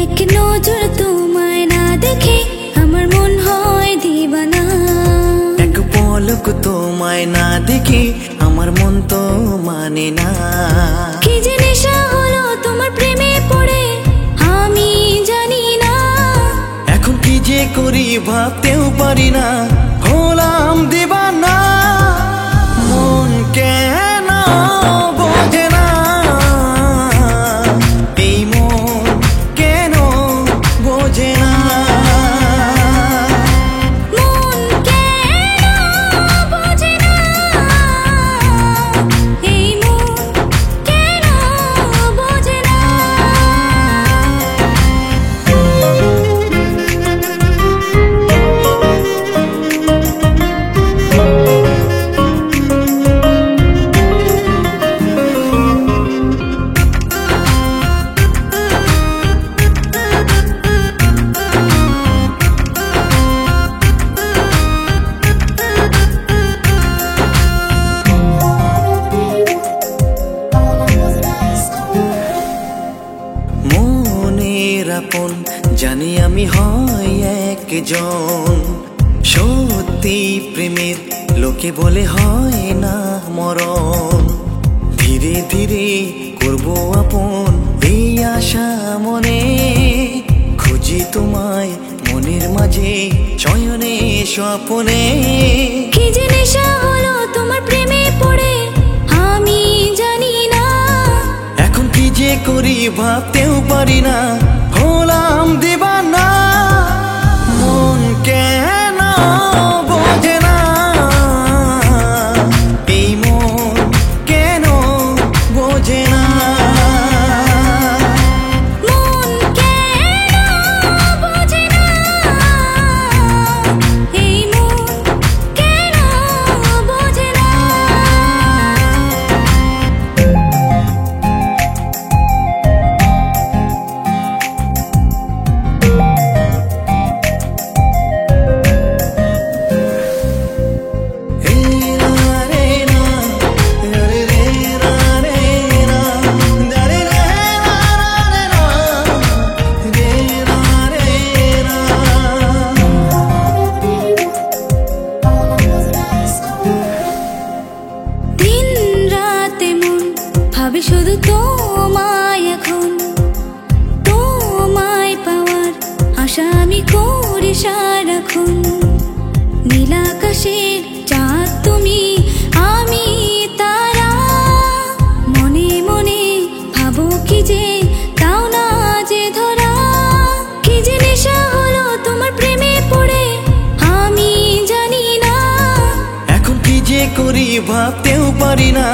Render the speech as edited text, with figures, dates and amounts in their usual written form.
এক নজর তোমায় না দেখে আমার মন হয় দিবানা। এক পলক তোমায় না দেখে আমার মন তো মানে না। কি যে নেশা হলো তোমার প্রেমে পড়ে আমি জানি না। এখন কি যে করি ভাবতেও পারি না, হলাম দিবানা। মন কেন বোঝে না, এই মন কেন বোঝে না। মন কেন বোঝে না, এই মন কেন বোঝে না। মনের আপন জানি আমি হয় একজন, সত্যি প্রেমের লোকে বলে হয় না মরণ। ধীরে ধীরে করব আপন এই আশা মনে, খুঁজি তোমায় মনের মাঝে চয়নে স্বপনে। কি যে নেশা হলো তোমার প্রেমে পড়ে আমি জানি না। এখন কি যে করি ভাবতেও পারি না, হলাম দিবানা। মন কেন বোঝে না, এই মন কেন বোঝে না। মন কেন বোঝে না, এই মন কেন বোঝে না। দিন রাতে মন ভাবে শুধু তোমায়, এখন তোমায় পাওয়ার আশা আমি করি সারাক্ষণ। নীল আকাশের চাঁদ তুমি, আমি তারা। মনে মনে ভাবো কি যে তাও না যে ধরা। কি যে নেশা হলো তোমার প্রেমে পড়ে আমি জানি না। এখন কি যে করি ভাবতেও পারি না।